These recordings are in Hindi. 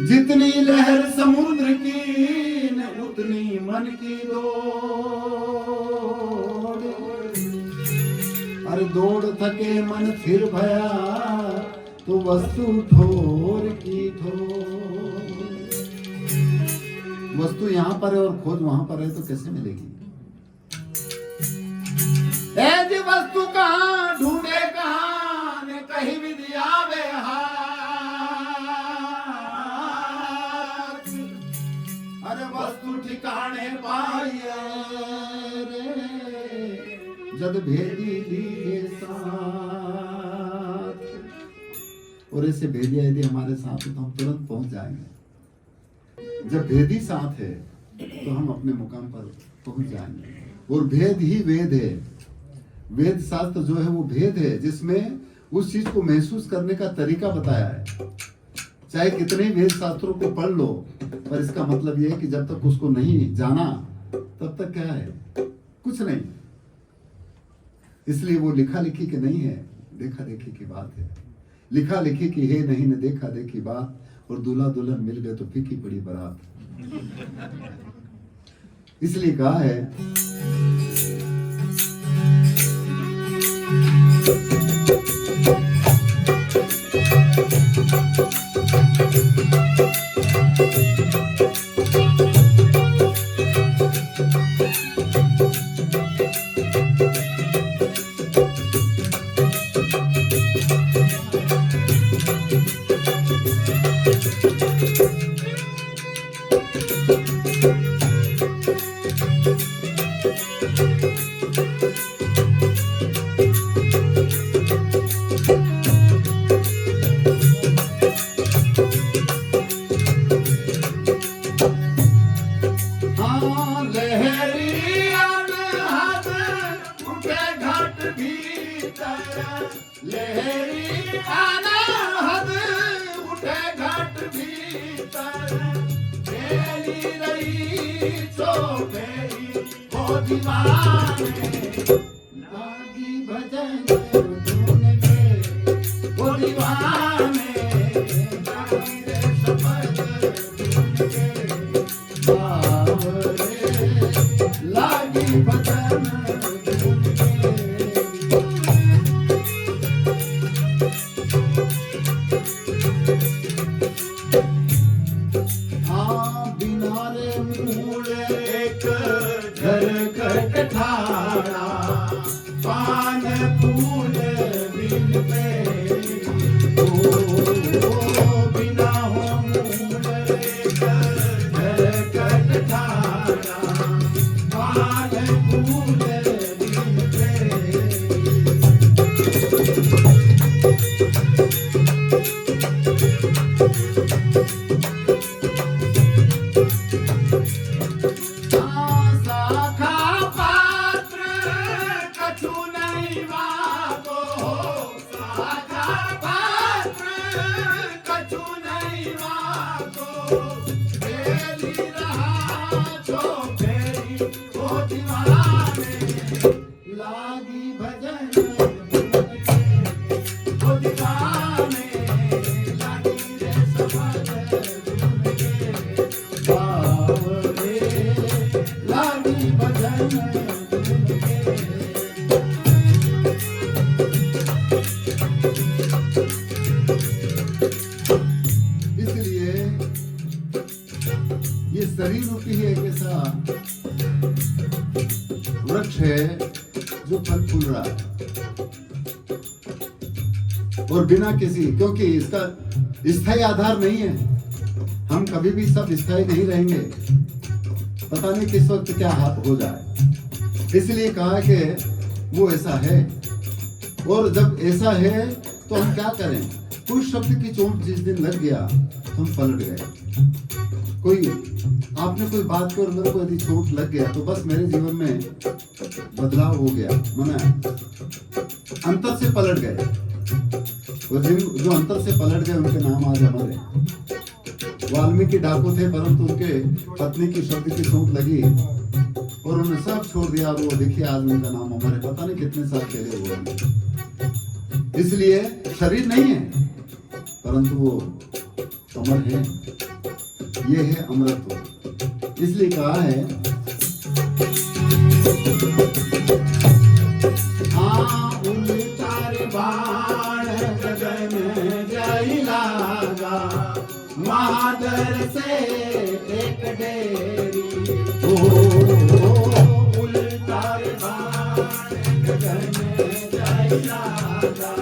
जितनी लहर समुद्र की न उतनी मन की दौड़। अरे दौड़ थके मन फिर भया तो वस्तु ठोर की ठोर। वस्तु यहाँ पर है और खोज वहां पर है तो कैसे मिलेगी? ऐसी वस्तु कहाँ ढूंढे कहाँ ने कहीं भी दिया वे हाथ। अरे वस्तु ठिकाने पाइए रे जद भेदी लिए साथ। और ऐसे भेदिया यदि हमारे साथ है तो हम तुरंत पहुंच जाएंगे। जब भेदी साथ है तो हम अपने मुकाम पर पहुंच जाएंगे। और भेद ही वेद है। वेद शास्त्र जो है वो भेद है जिसमें उस चीज को महसूस करने का तरीका बताया है। चाहे कितने ही वेद शास्त्रों को पढ़ लो पर इसका मतलब यह है कि जब तक उसको नहीं जाना तब तक क्या है, कुछ नहीं। इसलिए वो लिखा लिखी की नहीं है, देखा देखी की बात है। लिखा लिखी की है नहीं न देखा देखी बात। और दूल्हा दुल्हन मिल गए तो फीकी पड़ी बारात। इसलिए कहा है लागी भजन धुन के वो दीवाने लागी रे शपथ धुन के बावरे लागी भजन धुन के। हाँ बिना रे मूल एक घर कठारा पान फूल बिन पे ओ बिना हो मूल एक घर कठारा पान फूल बिन पे। लागी भजन वो दीवाने लागी रे शपथ धुन के बावरे लागी भजन धुन के। इसलिए ये शरीर रूपी है एक ऐसा वृक्ष है जो फल फूल रहा है और बिना किसी, क्योंकि इसका स्थायी आधार नहीं है। हम कभी भी सब स्थायी नहीं रहेंगे, पता नहीं किस वक्त क्या हो जाए। इसलिए कहा कि वो ऐसा है। और जब ऐसा है तो हम क्या करें? कोई शब्द की चोट जिस दिन लग गया तो हम पलट गए। आपने कोई बात की और मेरे को यदि चोट लग गया तो बस मेरे जीवन में बदलाव हो गया, माना अंतर से पलट गए। और जो अंतर से पलट गए उनके नाम आज हमारे। वाल्मीकि डाकू थे परंतु उनके पत्नी की शब्द की चोट लगी और उन्होंने सब छोड़ दिया। और वो देखिए आज उनका नाम हमारे पता नहीं कितने साल पहले हुआ। इसलिए शरीर नहीं है परंतु वो अमर है। ये है अमृतत्व। इसलिए कहा है उल्टार बाण गगन जय लागा, महादर से एक डेरी। उल्टार बाण गगन जय लागा,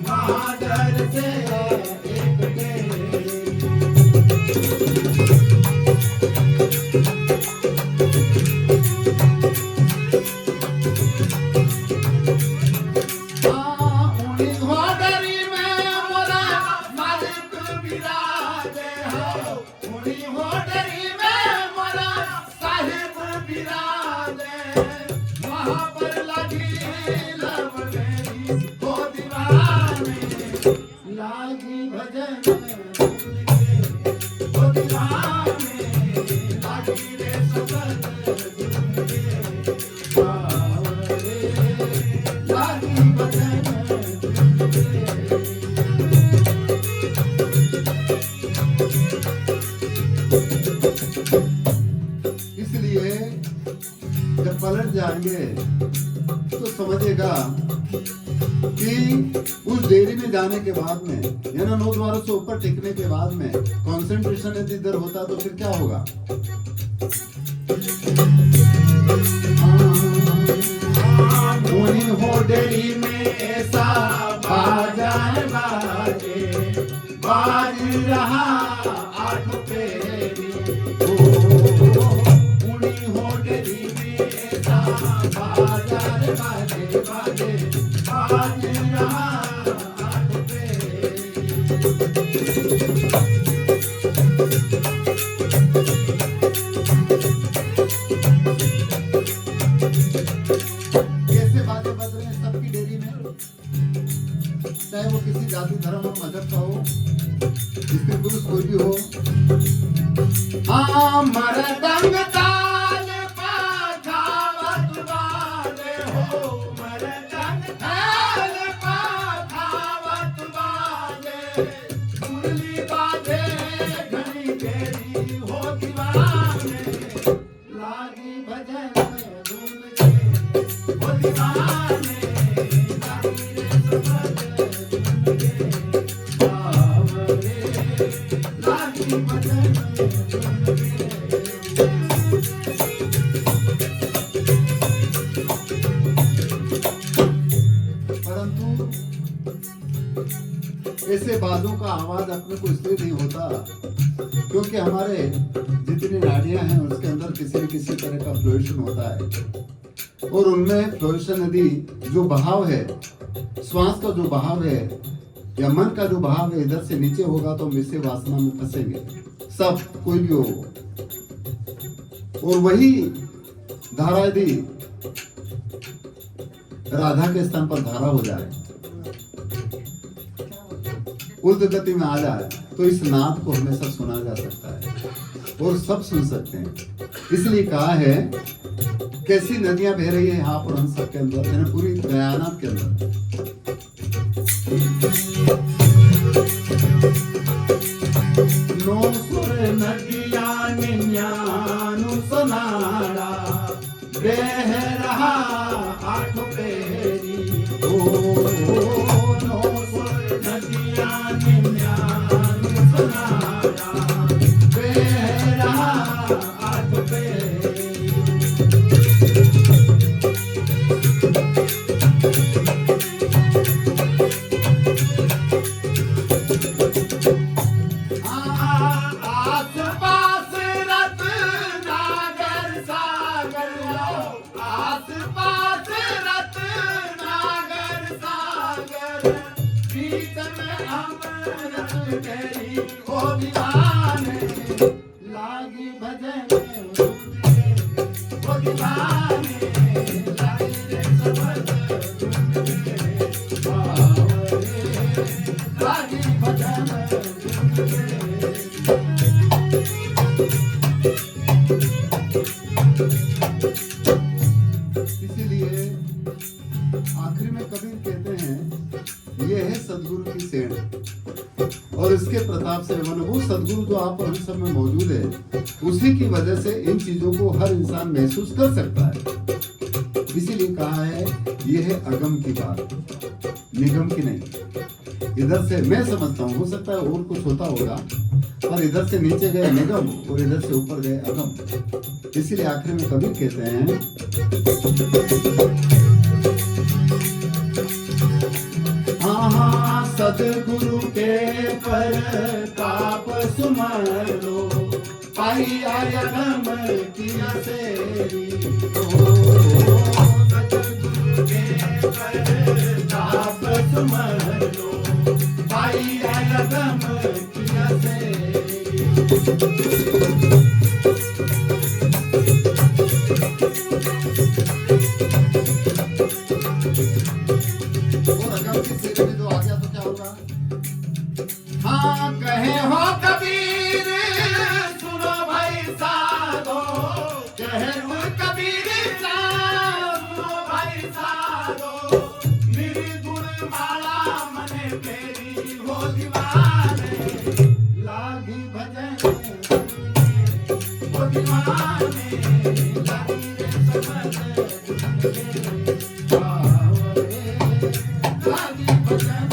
महादर से एक डेरी। इसलिए जब पलट जाएंगे तो समझिएगा कि उस डेयरी में जाने के बाद में, यानी 9 द्वारों से ऊपर टिकने के बाद में कंसंट्रेशन यदि इधर होता तो फिर क्या होगा? हो डेयरी में ऐसा बाजार बाजे, बाज रहा आठ पेरी। हो डेयरी में ऐसा बाजार बाजे, बाजे बाज रहा आठ पेरी। चाहे वो किसी जाति धर्म और मजहब का हो, स्त्री पुरुष कोई भी हो। मरदंग ताल पाखावत बाजे हो, मरदंग ताल पाखावत बाजे, मुरली बाजे घड़ी तेरी हो दीवाने, लागी भजन धूम के हो दीवाने, लागी रे सफर ऐसे बाजों का आवाज अपने को इसलिए नहीं होता क्योंकि हमारे जितनी नाड़ियां हैं उसके अंदर किसी न किसी तरह का फ्लोएशन होता है, और उनमें फ्लोएशन यदि जो बहाव है, श्वास का जो बहाव है या मन का जो बहाव है इधर से नीचे होगा तो हम इससे वासना में फंसेंगे, सब कोई भी हो। और वही धारा यदि राधा के स्थान पर धारा हो जाए, उर्ध गति में आ जाए, तो इस नाद को हमेशा सुना जा सकता है और सब सुन सकते हैं। इसलिए कहा है कैसी नदियां बह रही है यहाँ पर हम सबके अंदर, यानी पूरी दयानाथ के अंदर। नो सुर नदियां निन्यानु सुनाड़ा, बह रहा आठ पेरी। नो सुर नदियां निन्यानु सुनाड़ा, बह रहा आठ पेरी। लागी भजन वो दीवाने, लागी रे सफर लागी भजन। इसीलिए आखिरी में कबीर कहते हैं ये है सदगुरु की सेण, और और इसके प्रताप से मन वो सदगुरु जो आप हम सब में मौजूद है, उसी की वजह से इन चीजों को हर इंसान महसूस कर सकता है। इसीलिए कहा है ये है अगम की बात, निगम की नहीं। इधर से मैं समझता हूँ, हो सकता है और कुछ होता होगा, पर इधर से नीचे गए निगम और इधर से ऊपर गए अगम। इसीलिए आखिर में कबीर कहते हैं, हाँ सदगुरु के प्रताप सुमरो, पाई अगम किया सेरी। सदगुरु के प्रताप सुमरो, पाई अगम किया सेरी। हाँ कहे हो कबीर सुनो भाई साधो, कहे हो कबीर सुनो भाई साधो, मेरी गुण माला मने मेरी हो दीवाने, लागी भजन हो दीवाने, लागी रे समझ लागी भजन।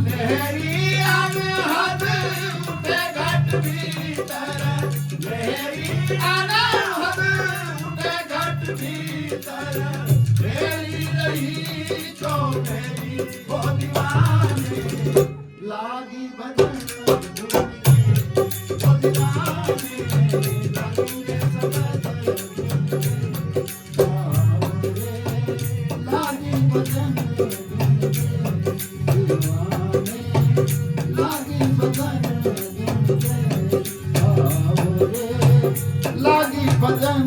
लहरी अनहद उठे घट भीतर, लहरी अनहद उठे घट भीतर, मेरी रही जो मेरी वो दीवाने, लागी भजन वो दीवाने, लागी रे समझ लागी भजन लागी भजन।